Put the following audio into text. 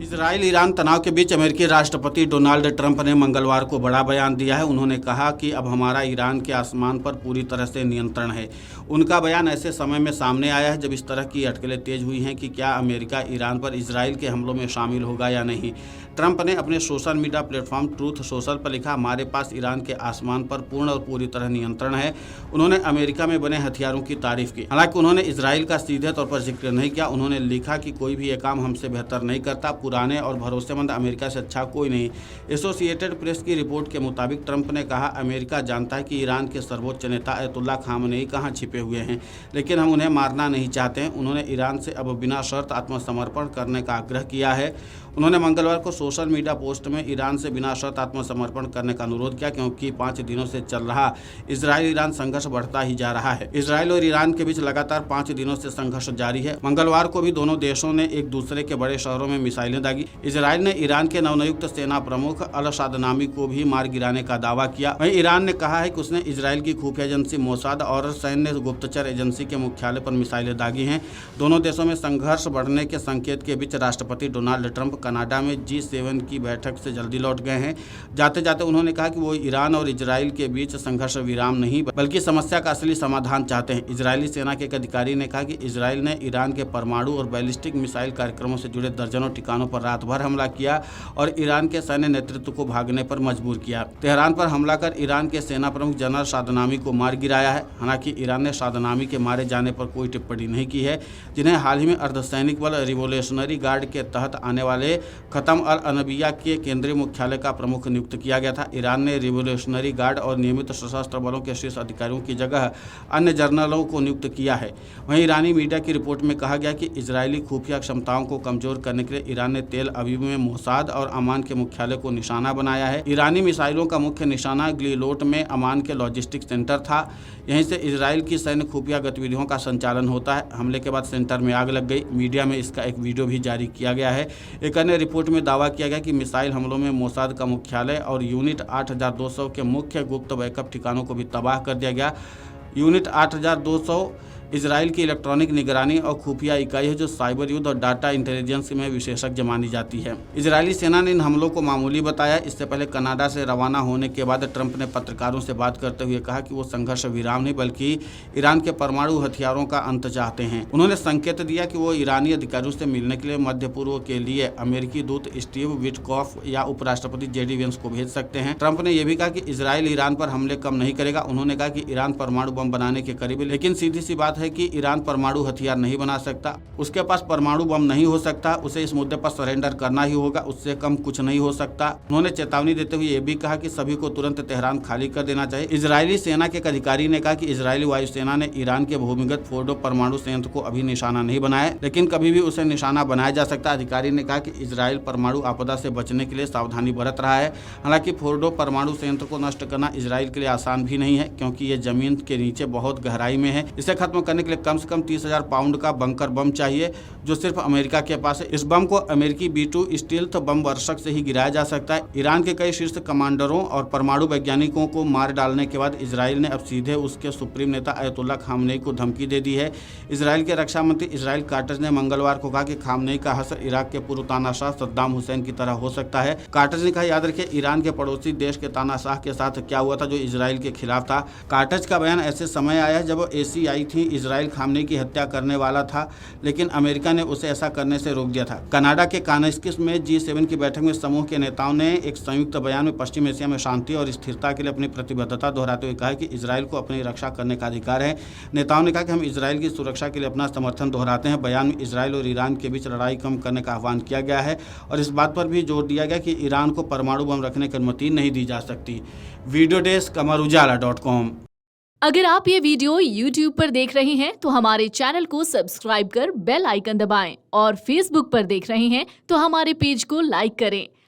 Israel Iran तनाव के बीच अमेरिकी राष्ट्रपति डोनाल्ड ट्रंप ने मंगलवार को बड़ा बयान दिया है। उन्होंने कहा कि अब हमारा ईरान के आसमान पर पूरी तरह से नियंत्रण है। उनका बयान ऐसे समय में सामने आया है जब इस तरह की अटकलें तेज हुई हैं कि क्या अमेरिका ईरान पर इजराइल के हमलों में शामिल होगा या नहीं। ट्रंप ने अपने social media platform truth social पर लिखा, हमारे पास ईरान के आसमान पर पूर्ण और पूरी तरह नियंत्रण है। उन्होंने अमेरिका में बने हथियारों की तारीफ की। हालांकि उन्होंने इजराइल का सीधे तौर पर जिक्र नहीं किया। उन्होंने लिखा कि कोई भी ये काम हमसे बेहतर नहीं करता, पुराने और भरोसेमंद अमेरिका से अच्छा कोई नहीं। एसोसिएटेड प्रेस की रिपोर्ट के मुताबिक ट्रंप ने कहा, अमेरिका जानता है कि ईरान के सर्वोच्च नेता अयतुल्ला खामनेई कहाँ छिपे हुए हैं, लेकिन हम उन्हें मारना नहीं चाहते हैं। उन्होंने ईरान से अब बिना शर्त आत्मसमर्पण करने का आग्रह किया है। उन्होंने मंगलवार को सोशल मीडिया पोस्ट में ईरान से बिना शर्त आत्मसमर्पण करने का अनुरोध किया, क्योंकि 5 दिनों से चल रहा इजराइल ईरान संघर्ष बढ़ता ही जा रहा है। इजराइल और ईरान के बीच लगातार 5 दिनों से संघर्ष जारी है। मंगलवार को भी दोनों देशों ने एक दूसरे के बड़े शहरों में मिसाइलें दागी। इजराइल ने ईरान के नवनियुक्त सेना प्रमुख अल सादनामी को भी मार गिराने का दावा किया। वहीं ईरान ने कहा है कि उसने इजराइल की खुफिया एजेंसी मोसाद और सैन्य गुप्तचर एजेंसी के मुख्यालय पर मिसाइलें दागी हैं। दोनों देशों में संघर्ष बढ़ने के संकेत के बीच राष्ट्रपति डोनाल्ड ट्रंप कनाडा में G7 की बैठक से जल्दी लौट गए हैं। जाते जाते उन्होंने कहा कि वो ईरान और इजराइल के बीच संघर्ष विराम नहीं बल्कि समस्या का असली समाधान चाहते हैं। इजरायली सेना के एक अधिकारी ने कहा कि इजराइल ने ईरान के परमाणु और बैलिस्टिक मिसाइल कार्यक्रमों से जुड़े दर्जनों ठिकानों पर रात भर हमला किया और ईरान के सैन्य नेतृत्व को भागने पर मजबूर किया। तेहरान पर हमला कर ईरान के सेना प्रमुख जनरल सादनामी को मार गिराया है। हालांकि ईरान ने सादनामी के मारे जाने पर कोई टिप्पणी नहीं की है, जिन्हें हाल ही में अर्धसैनिक बल रिवोल्यूशनरी गार्ड के तहत आने वाले खत्म अल अनबिया के केंद्रीय मुख्यालय का प्रमुख नियुक्त किया गया था। ईरान ने रिवोल्यूशनरी गार्ड और नियमित सशस्त्र बलों के शीर्ष अधिकारियों की जगह अन्य जनरलों को नियुक्त किया है। वहीं ईरानी मीडिया की रिपोर्ट में कहा गया कि इजरायली खुफिया क्षमताओं को कमजोर करने के लिए ईरान ने तेल अवीव में मोसाद और अमान के मुख्यालय को निशाना बनाया है। ईरानी मिसाइलों का मुख्य निशाना ग्लिलोट में अमान के लॉजिस्टिक सेंटर था। यहीं से इजराइल की सैन्य खुफिया गतिविधियों का संचालन होता है। हमले के बाद सेंटर में आग लग गई। मीडिया में इसका एक वीडियो भी जारी किया गया है। एक अन्य रिपोर्ट में दावा किया गया कि मिसाइल हमलों में मोसाद का मुख्यालय और यूनिट 8200 के मुख्य गुप्त बैकअप ठिकानों को भी तबाह कर दिया गया। यूनिट 8200 इजराइल की इलेक्ट्रॉनिक निगरानी और खुफिया इकाई है, जो साइबर युद्ध और डाटा इंटेलिजेंस में विशेषज्ञ मानी जाती है। इजरायली सेना ने इन हमलों को मामूली बताया। इससे पहले कनाडा से रवाना होने के बाद ट्रंप ने पत्रकारों से बात करते हुए कहा कि वो संघर्ष विराम नहीं बल्कि ईरान के परमाणु हथियारों का अंत चाहते हैं। उन्होंने संकेत दिया कि वो ईरानी अधिकारियों से मिलने के लिए मध्य पूर्व के लिए अमेरिकी दूत स्टीव विटकॉफ या उपराष्ट्रपति JD वेंस को भेज सकते हैं। ट्रंप ने यह भी कहा कि इजराइल ईरान पर हमले कम नहीं करेगा। उन्होंने कहा कि ईरान परमाणु बम बनाने के करीब है, लेकिन सीधी सी बात है कि ईरान परमाणु हथियार नहीं बना सकता। उसके पास परमाणु बम नहीं हो सकता। उसे इस मुद्दे पर सरेंडर करना ही होगा। उससे कम कुछ नहीं हो सकता। उन्होंने चेतावनी देते हुए यह भी कहा कि सभी को तुरंत तेहरान खाली कर देना चाहिए। इजरायली सेना के एक अधिकारी ने कहा कि इजरायली वायुसेना ने ईरान के भूमिगत फोर्डो परमाणु संयंत्र को अभी निशाना नहीं बनाया, लेकिन कभी भी उसे निशाना बनाया जा सकता है। अधिकारी ने कहा कि इजराइल परमाणु आपदा से बचने के लिए सावधानी बरत रहा है। हालांकि फोर्डो परमाणु संयंत्र को नष्ट करना इजराइल के लिए आसान भी नहीं है, क्योंकि ये जमीन के नीचे बहुत गहराई में है। इसे खत्म करने के लिए कम से कम 30,000 पाउंड का बंकर बम चाहिए, जो सिर्फ अमेरिका के पास है। इस बम को अमेरिकी B-2 स्टील्थ बम वर्षक से ही गिराया जा सकता है। ईरान के कई शीर्ष कमांडरों और परमाणु वैज्ञानिकों को मार डालने के बाद इजराइल ने अब सीधे उसके सुप्रीम नेता अयतुल्ला खामनेई को धमकी दे दी है। इजराइल के रक्षा मंत्री इजराइल कार्टज ने मंगलवार को कहा कि खामनेई का हश्र इराक के पूर्व तानाशाह सद्दाम हुसैन की तरह हो सकता है। कार्टज ने कहा, याद रखिए ईरान के पड़ोसी देश के तानाशाह के साथ क्या हुआ था, जो इजराइल के खिलाफ था। कार्टज का बयान ऐसे समय आया है जब ACI थी इजराइल खामनेई की हत्या करने वाला था, लेकिन अमेरिका ने उसे ऐसा करने से रोक दिया था। कनाडा के कानास्किस में G7 की बैठक में समूह के नेताओं ने एक संयुक्त बयान में पश्चिम एशिया में शांति और स्थिरता के लिए अपनी प्रतिबद्धता दोहराते हुए कहा कि इजराइल को अपनी रक्षा करने का अधिकार है। नेताओं ने कहा कि हम इजराइल की सुरक्षा के लिए अपना समर्थन दोहराते हैं। बयान में इजराइल और ईरान के बीच लड़ाई कम करने का आह्वान किया गया है और इस बात पर भी जोर दिया गया कि ईरान को परमाणु बम रखने की अनुमति नहीं दी जा सकती। वीडियो डेस्क अमरउजाला.com। अगर आप ये वीडियो YouTube पर देख रहे हैं तो हमारे चैनल को सब्सक्राइब कर बेल आइकन दबाएं और Facebook पर देख रहे हैं तो हमारे पेज को लाइक करें।